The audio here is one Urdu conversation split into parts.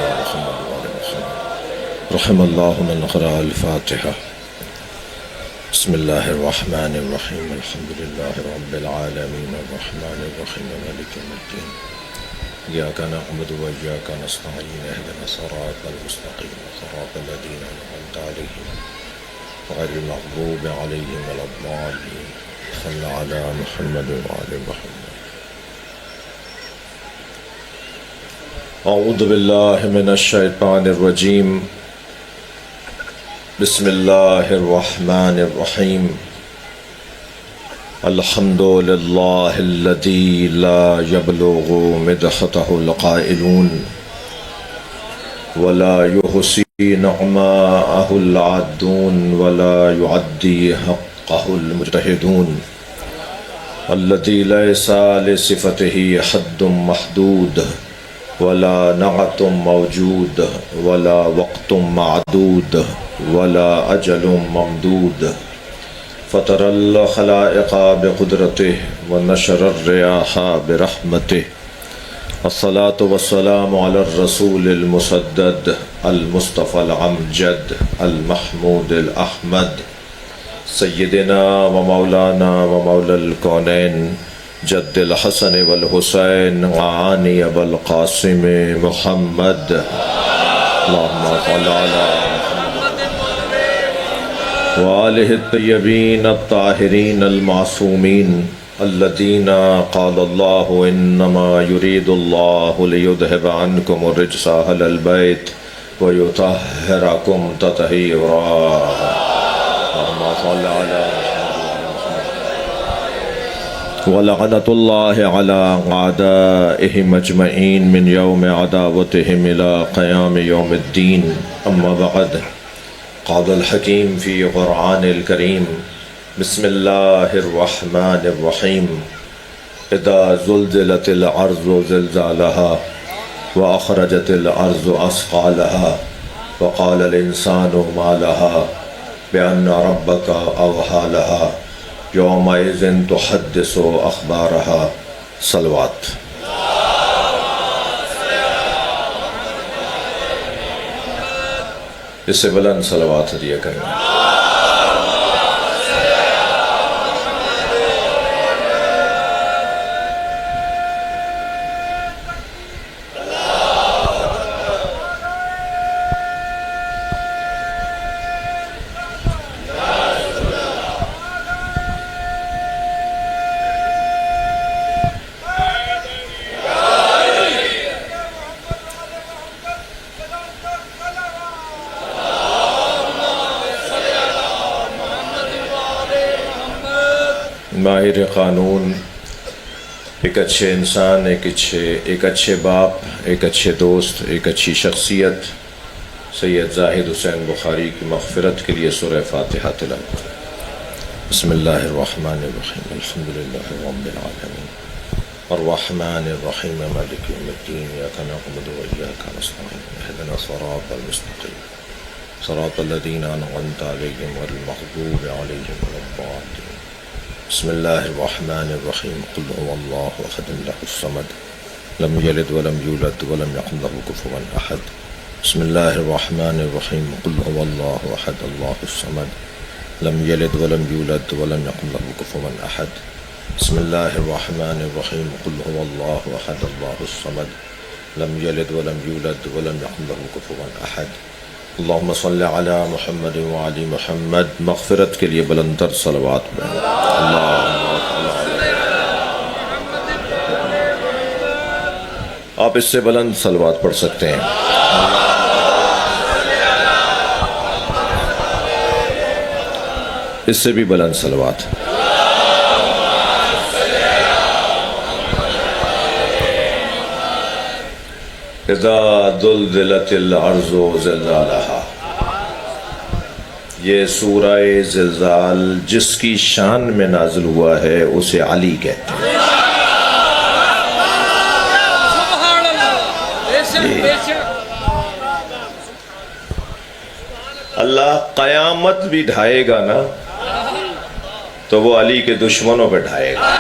محمد وعلى محمد رحم اللہ من قرأ الفاتحة بسم اللہ الرحمن الرحیم الحمد للہ رب العالمین الرحمن الرحیم مالک یوم الدین ایاک نعبد وایاک نستعین اهدنا الصراط المستقیم صراط الذین انعمت علیہم غیر المغضوب علیہم ولا الضالین صلی علی محمد وعلی محمد. اعوذ باللہ من الشیطان الرجیم بسم اللہ الرحمن الرحیم الحمد للہ الذی لا یبلغ مدحتہ القائلون ولا یحصی نعماءہ العادون ولا یعدی حقہ المجتہدون الذی لیس لصفتہ حد محدود ولا نعت موجود ولا وقت معدود ولا أجل ممدود فطر الخلائق بقدرته ونشر الرياح برحمته الصلاة والسلام على الرسول المسدد المصطفى الأمجد المحمود الأحمد سيدنا ومولانا ومولى الكونين جد الحسن والحسین عانی ابو القاسم محمد اللہم صل علی محمد وآلہ الطیبین الطاہرین المعصومین الذین قال اللہ انما یرید اللہ لیذہب عنکم الرجس اہل البیت ویطہرکم تطہیرا اللہم صل علی وَلَعْنَةُ اللَّهِ عَلَىٰ أَعْدَائِهِمْ أَجْمَعِينَ مِنْ يَوْمِ عَدَاوَتِهِمْ إِلَىٰ قِيَامِ يَوْمِ الدِّينِ أَمَّا بَعْدُ قَالَ الْحَكِيمُ فِي قُرْآنِ الْكَرِيمِ بسم الله الرحمن الرحيم إِذَا زُلْزِلَتِ الْأَرْضُ زِلْزَالَهَا وَأَخْرَجَتِ الْأَرْضُ أَثْقَالَهَا وَقَالَ الْإِنسَانُ مَا لَهَا بِأَنَّ رَبَّكَ أَوْحَىٰ لَهَا یومئذ تحدث اخبارها صلوات. اس سے بلند صلوات دیا کرنا. ماہر قانون، ایک اچھے انسان، ایک اچھے باپ، ایک اچھے دوست، ایک اچھی شخصیت سید زاہد حسین بخاری کی مغفرت کے لیے سورہ فاتحہ تلاوت. بسم اللہ الرحمن الرحیم الحمد للہ رب العالمین الرحمن الرحیم مالک یوم الدین ایاک نعبد وایاک نستعین اهدنا الصراط المستقیم صراط الذین انعمت علیہم غیر المغضوب علیہم ولا الضالین. بسم اللہ الرحمن الرحیم قل هو اللہ احد اللہ الصمد لم یلد ولم یولد ولم یکن له کفوا احد. بسم اللہ الرحمن الرحیم قل هو اللہ احد اللہ الصمد لم یلد ولم یولد ولم یکن له کفوا احد. بسم اللہ الرحمن الرحیم قل هو اللہ احد اللہ الصمد لم یلد ولم یولد ولم یکن له کفوا احد. اللہم صلی علی محمد وعلی محمد. مغفرت کے لیے بلندر صلوات پڑھیں. آپ اس سے بلند صلوات پڑھ سکتے ہیں. اس سے بھی بلند صلوات. اذا زلزلت الارض زلزالها، یہ سورہ زلزال جس کی شان میں نازل ہوا ہے اسے علی کہتے ہیں. اللہ قیامت بھی ڈھائے گا نا تو وہ علی کے دشمنوں پہ ڈھائے گا.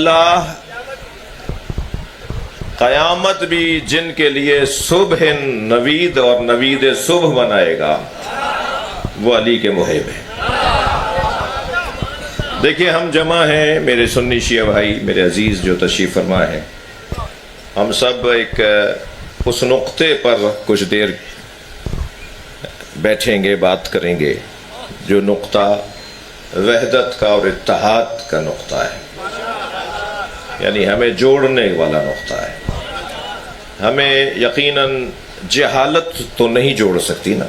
اللہ قیامت بھی جن کے لیے صبح نوید اور نوید صبح بنائے گا وہ علی کے محب ہیں۔ دیکھیے ہم جمع ہیں، میرے سنی شیعہ بھائی، میرے عزیز جو تشریف فرما ہیں، ہم سب ایک اس نقطے پر کچھ دیر بیٹھیں گے، بات کریں گے، جو نقطہ وحدت کا اور اتحاد کا نقطہ ہے، یعنی ہمیں جوڑنے والا نقطہ ہے۔ ہمیں یقیناً جہالت تو نہیں جوڑ سکتی نا،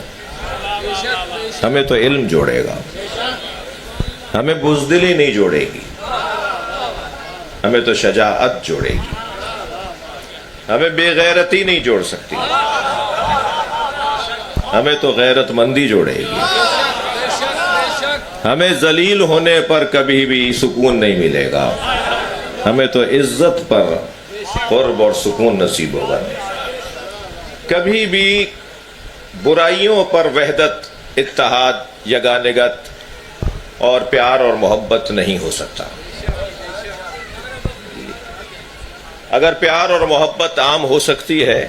ہمیں تو علم جوڑے گا، ہمیں بزدلی نہیں جوڑے گی، ہمیں تو شجاعت جوڑے گی، ہمیں بے غیرتی نہیں جوڑ سکتی، ہمیں تو غیرت مندی جوڑے گی، ہمیں ذلیل ہونے پر کبھی بھی سکون نہیں ملے گا، ہمیں تو عزت پر قرب اور سکون نصیب ہوگا۔ کبھی بھی برائیوں پر وحدت، اتحاد، یگانگت اور پیار اور محبت نہیں ہو سکتا۔ اگر پیار اور محبت عام ہو سکتی ہے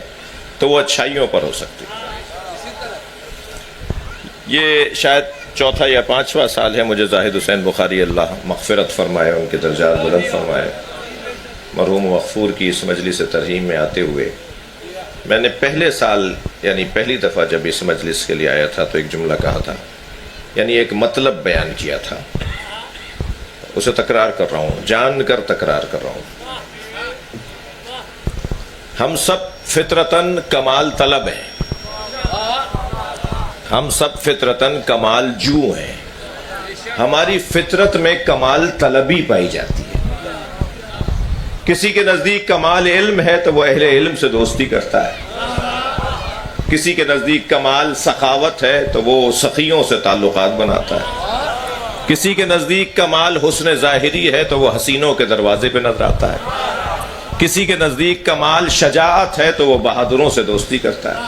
تو وہ اچھائیوں پر ہو سکتی ہے۔ یہ شاید چوتھا یا پانچواں سال ہے مجھے زاہد حسین بخاری اللہ مغفرت فرمائے، ان کے درجات بلند فرمائے، مرحوم مغفور کی اس مجلس ترحیم میں آتے ہوئے میں نے پہلے سال یعنی پہلی دفعہ جب اس مجلس کے لیے آیا تھا تو ایک جملہ کہا تھا، یعنی ایک مطلب بیان کیا تھا، اسے تکرار کر رہا ہوں، جان کر تکرار کر رہا ہوں۔ ہم سب فطرتاً کمال طلب ہیں، ہم سب فطرتاً کمال جو ہیں، ہماری فطرت میں کمال طلبی پائی جاتی ہے۔ کسی کے نزدیک کمال علم ہے تو وہ اہل علم سے دوستی کرتا ہے، کسی کے نزدیک کمال سخاوت ہے تو وہ سخیوں سے تعلقات بناتا ہے، کسی کے نزدیک کمال حسن ظاہری ہے تو وہ حسینوں کے دروازے پہ نظر آتا ہے، کسی کے نزدیک کمال شجاعت ہے تو وہ بہادروں سے دوستی کرتا ہے،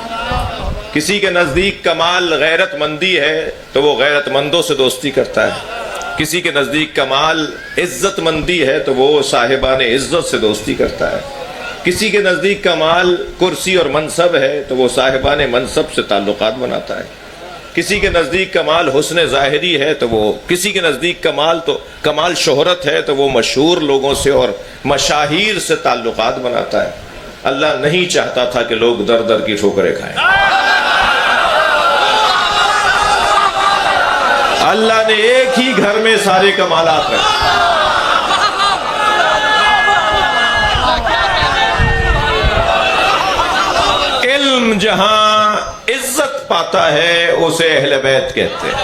کسی کے نزدیک کمال غیرت مندی ہے تو وہ غیرت مندوں سے دوستی کرتا ہے، کسی کے نزدیک کمال عزت مندی ہے تو وہ صاحبان عزت سے دوستی کرتا ہے، کسی کے نزدیک کمال کرسی اور منصب ہے تو وہ صاحبان منصب سے تعلقات بناتا ہے، کسی کے نزدیک کمال حسن ظاہری ہے تو وہ، کسی کے نزدیک کمال شہرت ہے تو وہ مشہور لوگوں سے اور مشاہیر سے تعلقات بناتا ہے۔ اللہ نہیں چاہتا تھا کہ لوگ در در کی ٹھوکریں کھائیں، اللہ نے ایک ہی گھر میں سارے کمالات رکھے۔ علم جہاں عزت پاتا ہے اسے اہل بیت کہتے ہیں،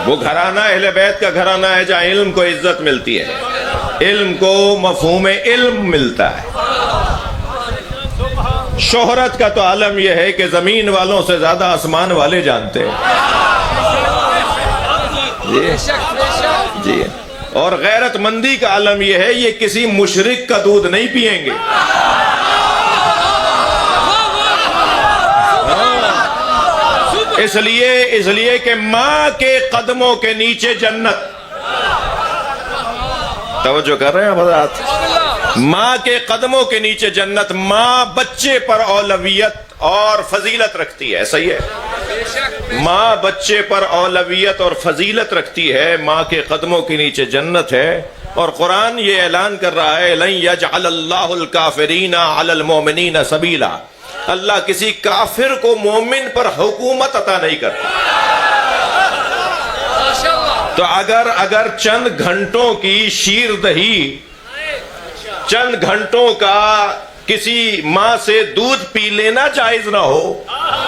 وہ گھرانہ اہل بیت کا گھرانہ ہے جہاں علم کو عزت ملتی ہے، علم کو مفہوم علم ملتا ہے۔ شہرت کا تو عالم یہ ہے کہ زمین والوں سے زیادہ آسمان والے جانتے ہیں، جی، اور غیرت مندی کا عالم یہ ہے یہ کسی مشرک کا دودھ نہیں پئیں گے، اس لیے کہ ماں کے قدموں کے نیچے جنت، توجہ کر رہے ہیں حضرات، ماں کے قدموں کے نیچے جنت، ماں بچے پر اولویت اور فضیلت رکھتی ہے، صحیح ہے، ماں بچے پر اولویت اور فضیلت رکھتی ہے، ماں کے قدموں کے نیچے جنت ہے، اور قرآن یہ اعلان کر رہا ہے لَن يَجْعَلَ اللَّهُ الْكَافِرِينَ عَلَى الْمُؤْمِنِينَ سَبِيلًا، اللہ کسی کافر کو مومن پر حکومت عطا نہیں کرتا۔ تو اگر چند گھنٹوں کی شیر دہی، چند گھنٹوں کا کسی ماں سے دودھ پی لینا جائز نہ ہو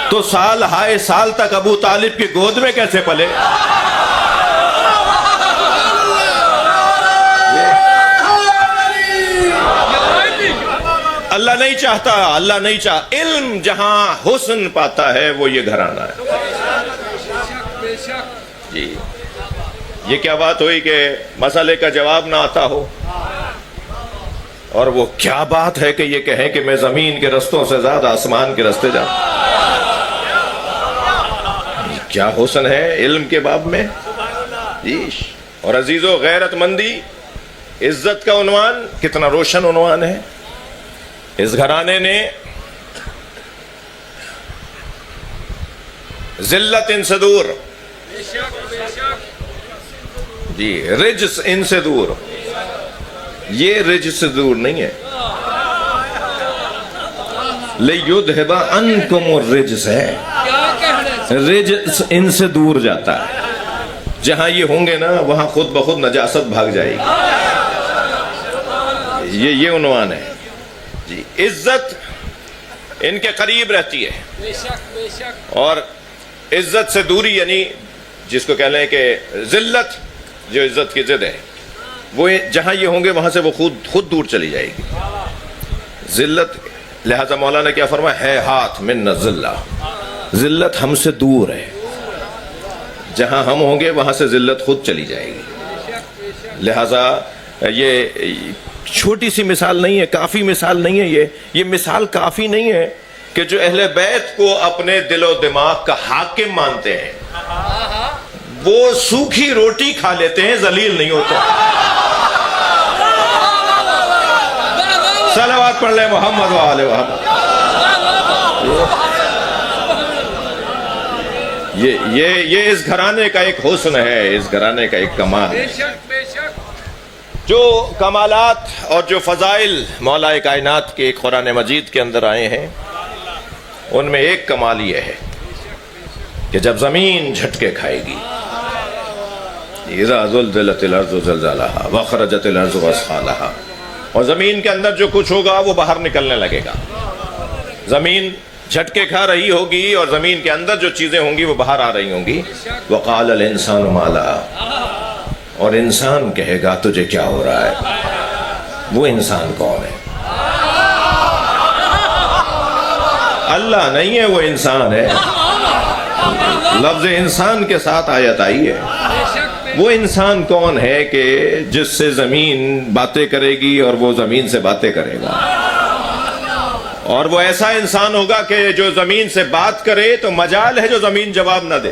تو سال ہائے سال تک ابو طالب کی گود میں کیسے پلے؟ اللہ نہیں چاہتا، اللہ نہیں چاہتا۔ علم جہاں حسن پاتا ہے وہ یہ گھرانہ ہے۔ جی، یہ کیا بات ہوئی کہ مسئلے کا جواب نہ آتا ہو، اور وہ کیا بات ہے کہ یہ کہیں کہ میں زمین کے رستوں سے زیادہ آسمان کے رستے جاؤں۔ کیا حسن ہے علم کے باب میں جی۔ اور عزیزو، غیرت مندی عزت کا عنوان کتنا روشن عنوان ہے. اس گھرانے نے ذلت ان سے دور، جی رجس ان سے دور، یہ رجس سے دور نہیں ہے، لِيُذْهِبَ عَنْكُمُ الرِّجْسَ ہے، رجس ان سے دور جاتا ہے. جہاں یہ ہوں گے نا وہاں خود بخود نجاست بھاگ جائے گی. یہ عنوان ہے جی. عزت ان کے قریب رہتی ہے، اور عزت سے دوری یعنی جس کو کہہ لیں کہ ذلت جو عزت کی ضد ہے، وہ جہاں یہ ہوں گے وہاں سے وہ خود دور چلی جائے گی. ذلت، لہذا مولانا نے کیا فرمایا، ہے ہاتھ من الذلہ، ذلت ہم سے دور ہے. جہاں ہم ہوں گے وہاں سے ذلت خود چلی جائے گی. لہذا یہ چھوٹی سی مثال نہیں ہے، کافی مثال نہیں ہے. یہ مثال کافی نہیں ہے کہ جو اہل بیت کو اپنے دل و دماغ کا حاکم مانتے ہیں وہ سوکھی روٹی کھا لیتے ہیں، ذلیل نہیں ہوتے. صلوات پڑھ لیں محمد و آل محمد. یہ اس گھرانے کا ایک حسن ہے، اس گھرانے کا ایک کمال ہے. جو کمالات اور جو فضائل مولا کائنات کے ایک قرآن مجید کے اندر آئے ہیں، ان میں ایک کمال یہ ہے کہ جب زمین جھٹکے کھائے گی، اذا زلزلت الارض زلزالها واخرجت الارض اثقالها، اور زمین کے اندر جو کچھ ہوگا وہ باہر نکلنے لگے گا. زمین جھٹکے کھا رہی ہوگی اور زمین کے اندر جو چیزیں ہوں گی وہ باہر آ رہی ہوں گی. وقال الانسان ما لها، اور انسان کہے گا تجھے کیا ہو رہا ہے. وہ انسان کون ہے؟ اللہ نہیں ہے، وہ انسان ہے. لفظ انسان کے ساتھ آیت آئی ہے. وہ انسان کون ہے کہ جس سے زمین باتیں کرے گی اور وہ زمین سے باتیں کرے گا؟ اور وہ ایسا انسان ہوگا کہ جو زمین سے بات کرے تو مجال ہے جو زمین جواب نہ دے.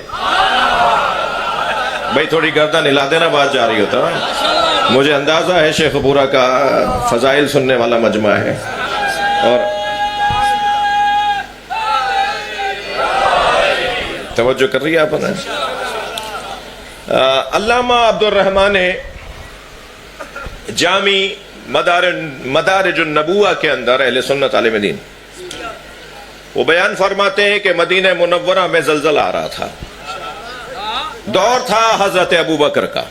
بھئی تھوڑی گردن ہلا دینا، بات جاری ہوتا. مجھے اندازہ ہے شیخ پورا کا فضائل سننے والا مجمع ہے، اور توجہ کر رہی ہے آپ نے. علامہ عبد الرحمن جامع مدارج النبوہ کے اندر اہل سنت عالم دین وہ بیان فرماتے ہیں کہ مدینہ منورہ میں زلزلہ آ رہا تھا. دور تھا حضرت ابو بکر کا،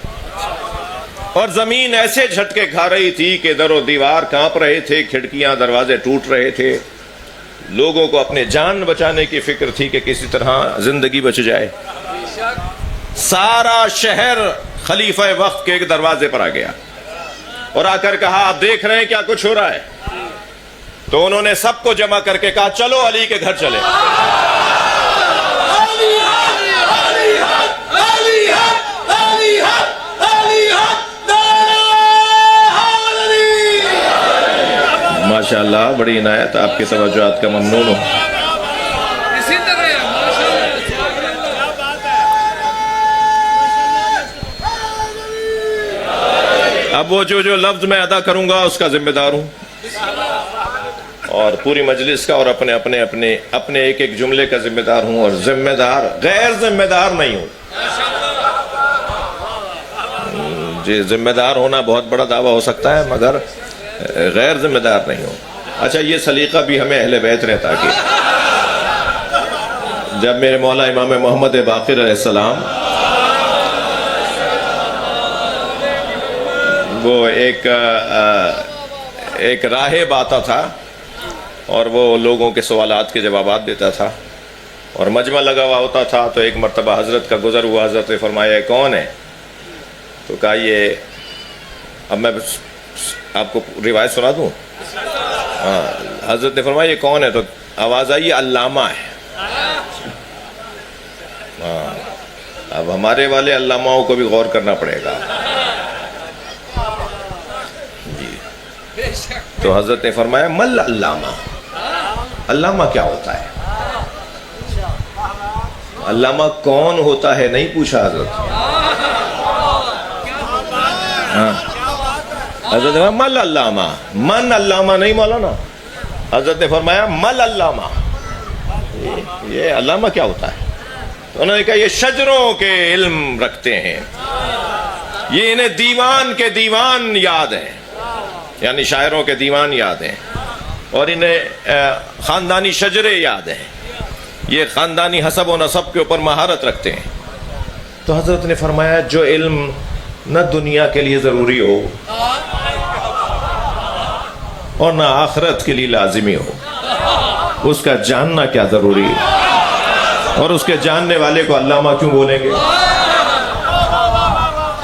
اور زمین ایسے جھٹکے کھا رہی تھی کہ در و دیوار کانپ رہے تھے، کھڑکیاں دروازے ٹوٹ رہے تھے. لوگوں کو اپنے جان بچانے کی فکر تھی کہ کسی طرح زندگی بچ جائے. سارا شہر خلیفہ وقت کے ایک دروازے پر آ گیا اور آ کر کہا آپ دیکھ رہے ہیں کیا کچھ ہو رہا ہے؟ تو انہوں نے سب کو جمع کر کے کہا چلو علی کے گھر چلے. ماشاءاللہ، بڑی عنایت، آپ کی توجہات کا ممنون ہوں. اب وہ جو لفظ میں ادا کروں گا اس کا ذمہ دار ہوں، اور پوری مجلس کا اور اپنے ایک ایک جملے کا ذمہ دار ہوں، اور ذمہ دار غیر ذمہ دار نہیں ہوں. جی ذمہ دار ہونا بہت بڑا دعویٰ ہو سکتا ہے مگر غیر ذمہ دار نہیں ہوں. اچھا، یہ سلیقہ بھی ہمیں اہل بیت رہتا کہ جب میرے مولا امام محمد باقر علیہ السلام وہ ایک راہب آتا تھا اور وہ لوگوں کے سوالات کے جوابات دیتا تھا، اور مجمع لگا ہوا ہوتا تھا. تو ایک مرتبہ حضرت کا گزر ہوا، حضرت نے فرمایا کون ہے؟ تو کہا یہ، اب میں آپ کو روایت سنا دوں. حضرت نے فرمایا یہ کون ہے؟ تو آواز آئی علامہ ہے. اب ہمارے والے علاماؤں کو بھی غور کرنا پڑے گا. تو حضرت نے فرمایا مل علامہ، علامہ کیا ہوتا ہے؟ علامہ کون ہوتا ہے نہیں پوچھا حضرت. حضرت نے مل علامہ، من علامہ نہیں مولانا، حضرت نے فرمایا مل علامہ. یہ علامہ کیا ہوتا ہے؟ تو انہوں نے کہا یہ شجروں کے علم رکھتے ہیں، یہ انہیں دیوان کے دیوان یاد ہیں، یعنی شاعروں کے دیوان یاد ہیں، اور انہیں خاندانی شجرے یاد ہیں، یہ خاندانی حسب و نسب کے اوپر مہارت رکھتے ہیں. تو حضرت نے فرمایا جو علم نہ دنیا کے لیے ضروری ہو اور نہ آخرت کے لیے لازمی ہو، اس کا جاننا کیا ضروری ہے، اور اس کے جاننے والے کو علامہ کیوں بولیں گے؟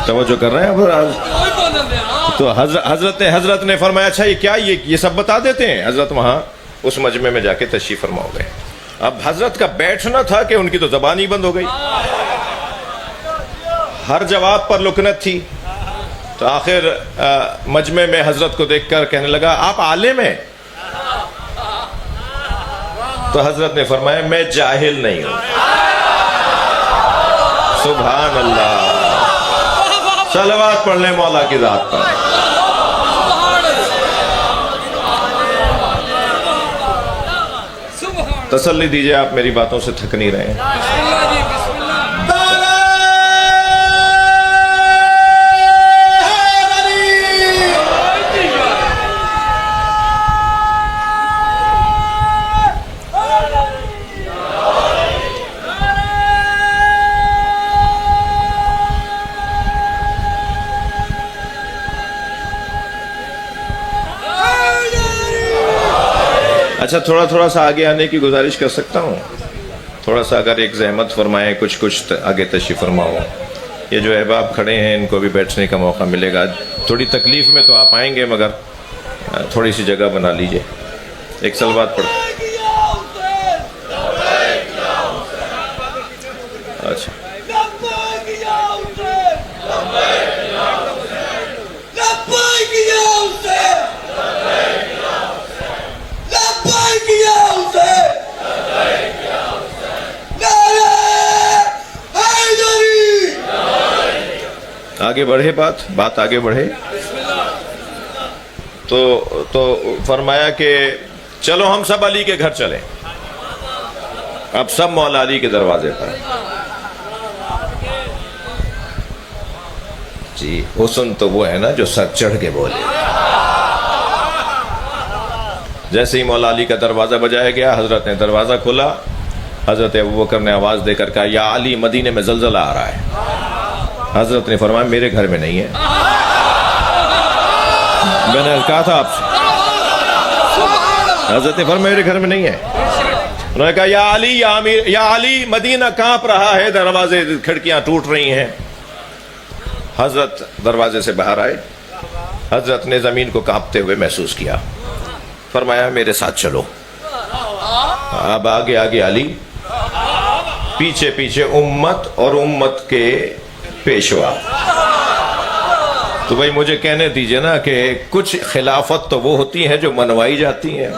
توجہ کر رہے ہیں؟ تو حضرت نے فرمایا اچھا یہ کیا، یہ سب بتا دیتے ہیں. حضرت وہاں اس مجمع میں جا کے تشریف فرما ہو گئے. اب حضرت کا بیٹھنا تھا کہ ان کی تو زبان ہی بند ہو گئی، ہر جواب پر لکنت تھی. تو آخر مجمع میں حضرت کو دیکھ کر کہنے لگا آپ عالم ہیں؟ تو حضرت نے فرمایا میں جاہل نہیں ہوں. سبحان اللہ، صلوات پڑھ لیں مولا کی ذات پر. تسلی دیجئے آپ میری باتوں سے تھک نہیں رہے ہیں. اچھا تھوڑا سا آگے آنے کی گزارش کر سکتا ہوں؟ تھوڑا سا اگر ایک زحمت فرمائیں، کچھ آگے تشریف فرماؤ. یہ جو احباب کھڑے ہیں ان کو بھی بیٹھنے کا موقع ملے گا. تھوڑی تکلیف میں تو آپ آئیں گے مگر تھوڑی سی جگہ بنا لیجئے. ایک صلوات پڑھ. اچھا آگے بڑھے، بات آگے بڑھے. تو فرمایا کہ چلو ہم سب علی کے گھر چلیں. اب سب مولا علی کے دروازے پر. جی حسن تو وہ ہے نا جو سر چڑھ کے بولے. جیسے ہی مولا علی کا دروازہ بجایا گیا، حضرت نے دروازہ کھولا. حضرت ابوبکر نے آواز دے کر کہا یا علی مدینے میں زلزلہ آ رہا ہے. حضرت نے فرمایا میرے گھر میں نہیں ہے. میں نے کہا تھا آپ سے. حضرت نے فرمایا میرے گھر میں نہیں ہے. انہوں نے کہا یا علی مدینہ کانپ رہا ہے، دروازے کھڑکیاں ٹوٹ رہی ہیں. حضرت دروازے سے باہر آئے. حضرت نے زمین کو کانپتے ہوئے محسوس کیا. فرمایا میرے ساتھ چلو. اب آگے علی، پیچھے پیچھے امت اور امت کے پیشوا. تو بھائی مجھے کہنے دیجئے نا کہ کچھ خلافت تو وہ ہوتی ہیں جو منوائی جاتی ہیں،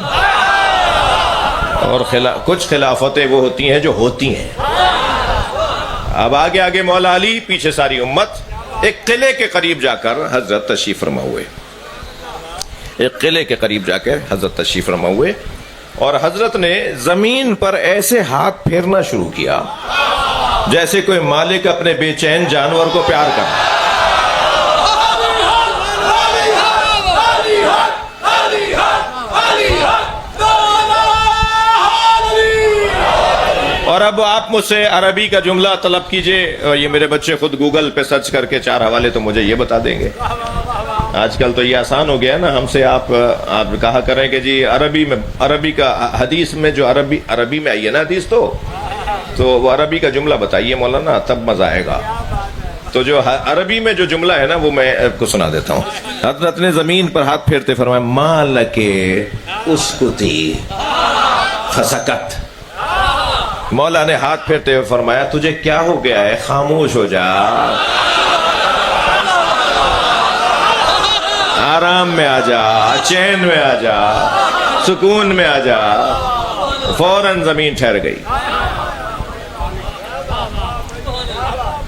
اور کچھ خلافتیں وہ ہوتی ہیں جو ہوتی ہیں. اب آگے مولا علی، پیچھے ساری امت. ایک قلعے کے قریب جا کر حضرت تشریف فرما ہوئے. اور حضرت نے زمین پر ایسے ہاتھ پھیرنا شروع کیا جیسے کوئی مالک اپنے بے چین جانور کو پیار کرتا. اور اب آپ مجھ سے عربی کا جملہ طلب کیجئے. یہ میرے بچے خود گوگل پہ سرچ کر کے 4 حوالے تو مجھے یہ بتا دیں گے. آج کل تو یہ آسان ہو گیا نا. ہم سے آپ کہا کریں کہ جی عربی کا حدیث میں جو عربی میں آئی ہے نا حدیث، تو وہ عربی کا جملہ بتائیے مولانا، تب مزہ آئے گا. تو جو عربی میں جو جملہ ہے نا وہ میں آپ کو سنا دیتا ہوں. حضرت نے زمین پر ہاتھ پھیرتے فرمایا مالک اسکتی فسکت. مولا نے ہاتھ پھیرتے ہوئے فرمایا تجھے کیا ہو گیا ہے، خاموش ہو جا، آرام میں آ جا، چین میں آ جا، سکون میں آ جا. فوراً زمین ٹھہر گئی.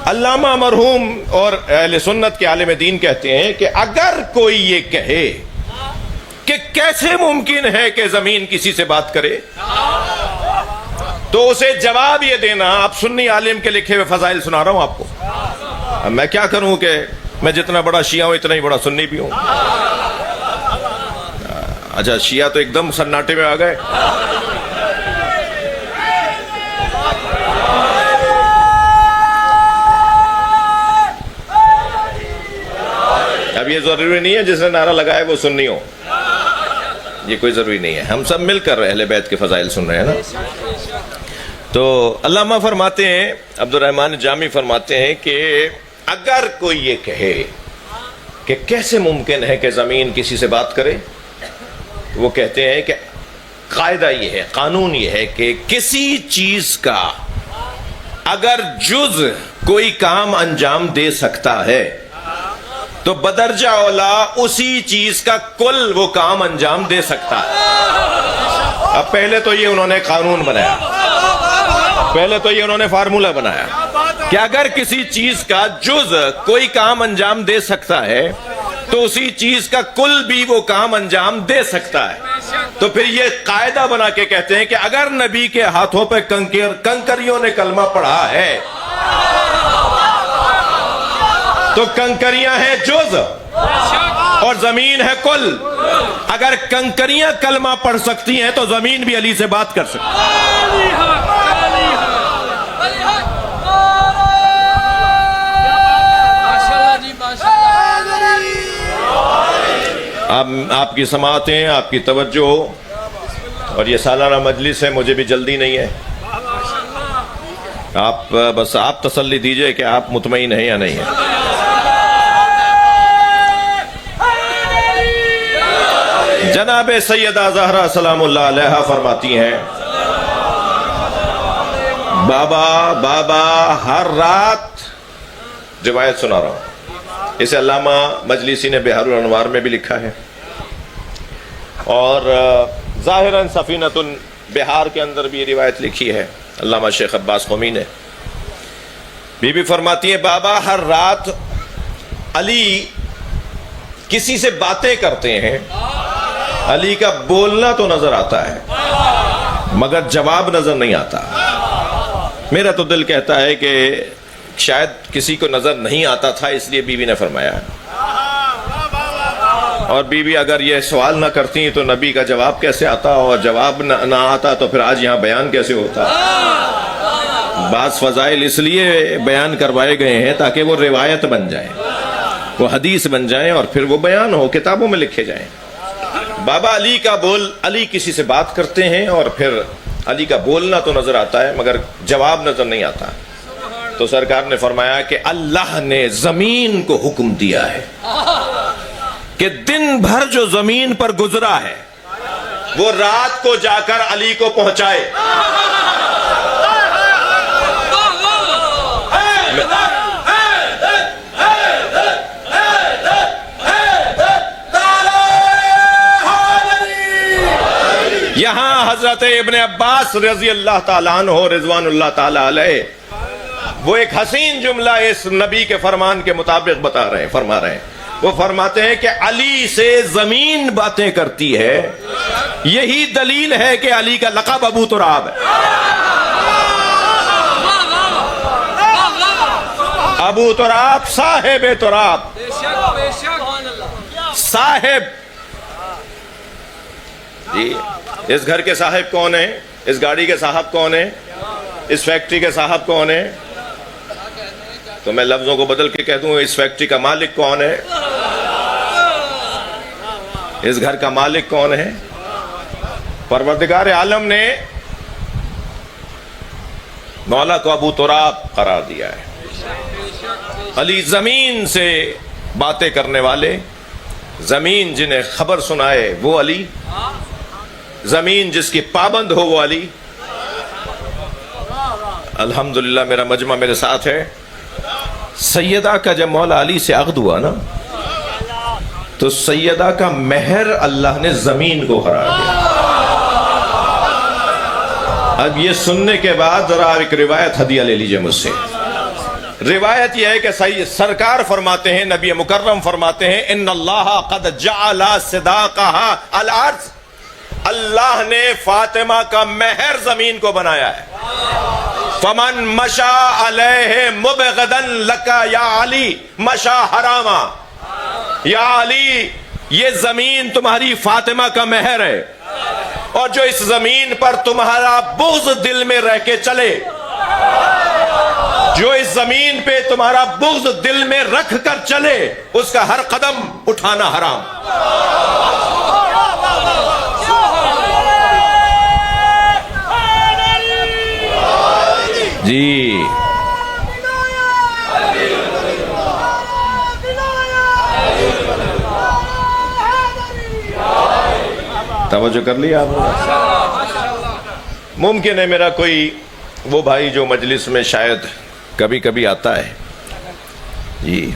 علامہ مرحوم اور اہل سنت کے عالم دین کہتے ہیں کہ اگر کوئی یہ کہے کہ کیسے ممکن ہے کہ زمین کسی سے بات کرے، تو اسے جواب یہ دینا، آپ سنی عالم کے لکھے ہوئے فضائل سنا رہا ہوں آپ کو، اب میں کیا کروں کہ میں جتنا بڑا شیعہ ہوں اتنا ہی بڑا سنی بھی ہوں۔ اچھا شیعہ تو ایک دم سناٹے میں آ گئے۔ اب یہ ضروری نہیں ہے جس نے نعرہ لگایا وہ سنی ہو، یہ کوئی ضروری نہیں ہے، ہم سب مل کر اہل بیت کے فضائل سن رہے ہیں نا۔ تو علامہ فرماتے ہیں، عبد الرحمن جامی فرماتے ہیں کہ اگر کوئی یہ کہے کہ کیسے ممکن ہے کہ زمین کسی سے بات کرے، وہ کہتے ہیں کہ قاعدہ یہ ہے، قانون یہ ہے کہ کسی چیز کا اگر جز کوئی کام انجام دے سکتا ہے تو بدرجہ اولا اسی چیز کا کل وہ کام انجام دے سکتا ہے۔ اب پہلے تو یہ انہوں نے قانون بنایا، پہلے تو یہ انہوں نے فارمولہ بنایا کہ اگر کسی چیز کا جز کوئی کام انجام دے سکتا ہے تو اسی چیز کا کل بھی وہ کام انجام دے سکتا ہے۔ تو پھر یہ قاعدہ بنا کے کہتے ہیں کہ اگر نبی کے ہاتھوں پہ کنکریوں نے کلمہ پڑھا ہے تو کنکریاں ہیں جز اور زمین ہے کل۔ اگر کنکریاں کلمہ پڑھ سکتی ہیں تو زمین بھی علی سے بات کر سکتی ہے۔ آپ کی سماعتیں، آپ کی توجہ اور یہ سالانہ مجلس ہے، مجھے بھی جلدی نہیں ہے، بس آپ تسلی دیجئے کہ آپ مطمئن ہیں یا نہیں ہیں۔ جناب سیدہ زہرا سلام اللہ علیہا فرماتی ہیں، بابا ہر رات، روایت سنا رہا ہوں، اسے علامہ مجلسی نے بحار الانوار میں بھی لکھا ہے اور ظاہراً سفینۃ البحار کے اندر بھی یہ روایت لکھی ہے علامہ شیخ عباس قمی نے۔ بی بی فرماتی ہیں بابا ہر رات علی کسی سے باتیں کرتے ہیں، علی کا بولنا تو نظر آتا ہے مگر جواب نظر نہیں آتا۔ میرا تو دل کہتا ہے کہ شاید کسی کو نظر نہیں آتا تھا اس لیے بی بی نے فرمایا، اور بی بی اگر یہ سوال نہ کرتی تو نبی کا جواب کیسے آتا، اور جواب نہ آتا تو پھر آج یہاں بیان کیسے ہوتا۔ بعض فضائل اس لیے بیان کروائے گئے ہیں تاکہ وہ روایت بن جائیں، وہ حدیث بن جائیں اور پھر وہ بیان ہو، کتابوں میں لکھے جائیں۔ بابا علی کسی سے بات کرتے ہیں اور پھر علی کا بولنا تو نظر آتا ہے مگر جواب نظر نہیں آتا، تو سرکار نے فرمایا کہ اللہ نے زمین کو حکم دیا ہے کہ دن بھر جو زمین پر گزرا ہے وہ رات کو جا کر علی کو پہنچائے۔ یہاں حضرت ابن عباس رضی اللہ تعالیٰ عنہ رضوان اللہ تعالیٰ علیہ وہ ایک حسین جملہ اس نبی کے فرمان کے مطابق فرما رہے ہیں۔ وہ فرماتے ہیں کہ علی سے زمین باتیں کرتی ہے، یہی دلیل ہے کہ علی کا لقب ابو تراب ہے۔ ابو تراب صاحب تراب، صاحب جی۔ اس گھر کے صاحب کون ہیں؟ اس گاڑی کے صاحب کون ہیں؟ اس فیکٹری کے صاحب کون ہیں؟ تو میں لفظوں کو بدل کے کہہ دوں، اس فیکٹری کا مالک کون ہے؟ اس گھر کا مالک کون ہے؟ پروردگار عالم نے مولا کو ابو تراب قرار دیا ہے۔ علی زمین سے باتیں کرنے والے، زمین جنہیں خبر سنائے وہ علی، زمین جس کی پابند ہو وہ علی۔ الحمدللہ میرا مجمع میرے ساتھ ہے۔ سیدہ کا جب مولا علی سے عقد ہوا نا تو سیدہ کا مہر اللہ نے زمین کو قرار دیا۔ اب یہ سننے کے بعد ذرا ایک روایت ہدیہ لے لیجئے مجھ سے۔ روایت یہ ہے کہ سرکار فرماتے ہیں، نبی مکرم فرماتے ہیں، ان اللہ قد جعل صداقہا الارض، اللہ نے فاطمہ کا مہر زمین کو بنایا ہے. فمن مشا علیہ مبغضا لک یا علی مشا حراما. یا علی، یہ زمین تمہاری فاطمہ کا مہر ہے، اور جو اس زمین پر تمہارا بغض دل میں رہ کے چلے، جو اس زمین پہ تمہارا بغض دل میں رکھ کر چلے، اس کا ہر قدم اٹھانا حرام. جی توجہ کر لیا آپ نے؟ ممکن ہے میرا کوئی وہ بھائی جو مجلس میں شاید کبھی کبھی آتا ہے، جی،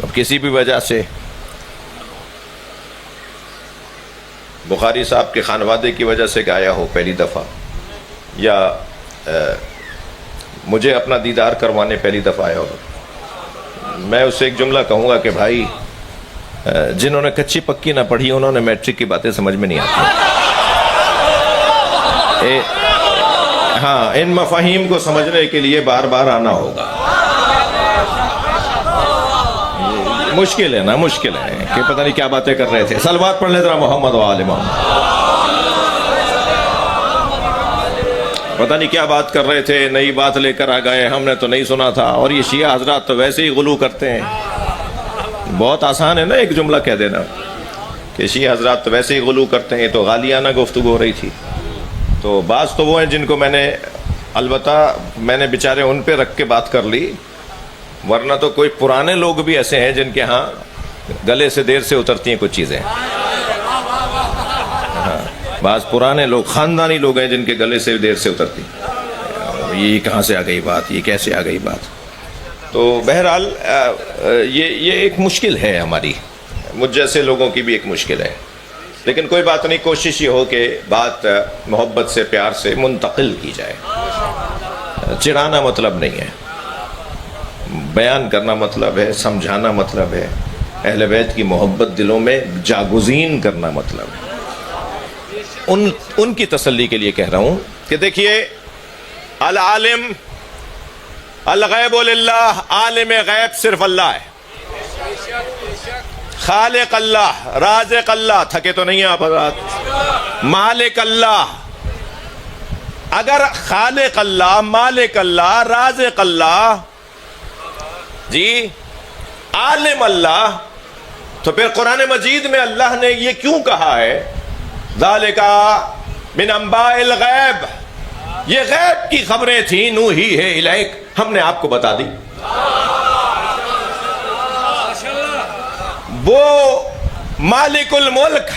اب کسی بھی وجہ سے بخاری صاحب کے خانوادے کی وجہ سے کہ آیا ہو پہلی دفعہ، یا مجھے اپنا دیدار کروانے پہلی دفعہ آیا ہو، میں اس سے ایک جملہ کہوں گا کہ بھائی جنہوں نے کچی پکی نہ پڑھی انہوں نے میٹرک کی باتیں سمجھ میں نہیں آتی. ہاں، ان مفاہیم کو سمجھنے کے لیے بار بار آنا ہوگا. مشکل ہے نا، مشکل ہے کہ پتہ نہیں کیا باتیں کر رہے تھے. صلوات پڑھ لے ذرا محمد و آل محمد. پتہ نہیں کیا بات کر رہے تھے، نئی بات لے کر آ گئے، ہم نے تو نہیں سنا تھا. اور یہ شیعہ حضرات تو ویسے ہی غلو کرتے ہیں. بہت آسان ہے نا ایک جملہ کہہ دینا کہ شیعہ حضرات تو ویسے ہی غلو کرتے ہیں. تو غالیانہ گفتگو ہو رہی تھی. تو بعض تو وہ ہیں جن کو میں نے، البتہ میں نے بیچارے ان پہ رکھ کے بات کر لی، ورنہ تو کوئی پرانے لوگ بھی ایسے ہیں جن کے ہاں گلے سے دیر سے اترتی ہیں کچھ چیزیں. ہاں، بعض پرانے لوگ، خاندانی لوگ ہیں جن کے گلے سے دیر سے اترتی. یہ کہاں سے آ گئی بات، یہ کیسے آ گئی بات. تو بہرحال یہ ایک مشکل ہے ہماری، مجھ جیسے لوگوں کی بھی ایک مشکل ہے. لیکن کوئی بات نہیں، کوشش یہ ہو کہ بات محبت سے، پیار سے منتقل کی جائے. چڑھانا مطلب نہیں ہے، بیان کرنا مطلب ہے، سمجھانا مطلب ہے، اہل بیت کی محبت دلوں میں جاگزین کرنا مطلب ہے. ان کی تسلی کے لیے کہہ رہا ہوں کہ دیکھیے، العالم الغیب للہ، عالم غیب صرف اللہ ہے. خالق اللہ، رازق اللہ، تھکے تو نہیں آپ حضرات، مالک اللہ. اگر خالق اللہ، مالک اللہ، رازق اللہ، جی، عالم اللہ، تو پھر قرآن مجید میں اللہ نے یہ کیوں کہا ہے ذالک من انباء الغیب، یہ غیب کی خبریں تھیں، نوحی ہے الیک، ہم نے آپ کو بتا دی. وہ مالک الملک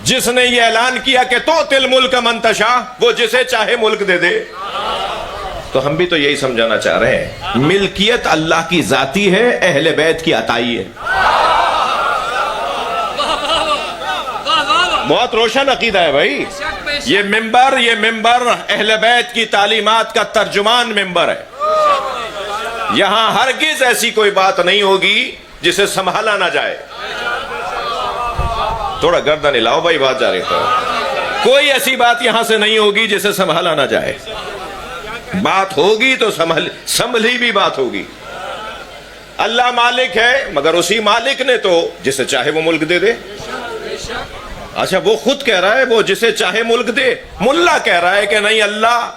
جس نے یہ اعلان کیا کہ تؤتی الملک من تشاء، وہ جسے چاہے ملک دے دے. تو ہم بھی تو یہی سمجھانا چاہ رہے ہیں، ملکیت اللہ کی ذاتی ہے، اہل بیت کی عطائی ہے. بہت روشن عقیدہ ہے بھائی. یہ ممبر اہل بیت کی تعلیمات کا ترجمان ممبر ہے. یہاں ہرگز ایسی کوئی بات نہیں ہوگی جسے سنبھالا نہ جائے. تھوڑا گردن ہلاؤ بھائی، بات جاری کرو. کوئی ایسی بات یہاں سے نہیں ہوگی جسے سنبھالا نہ جائے. بات ہوگی تو سنبھلی بھی بات ہوگی. اللہ مالک ہے، مگر اسی مالک نے تو جسے چاہے وہ ملک دے دے. اچھا، وہ خود کہہ رہا ہے وہ جسے چاہے ملک دے. ملا کہہ رہا ہے کہ نہیں، اللہ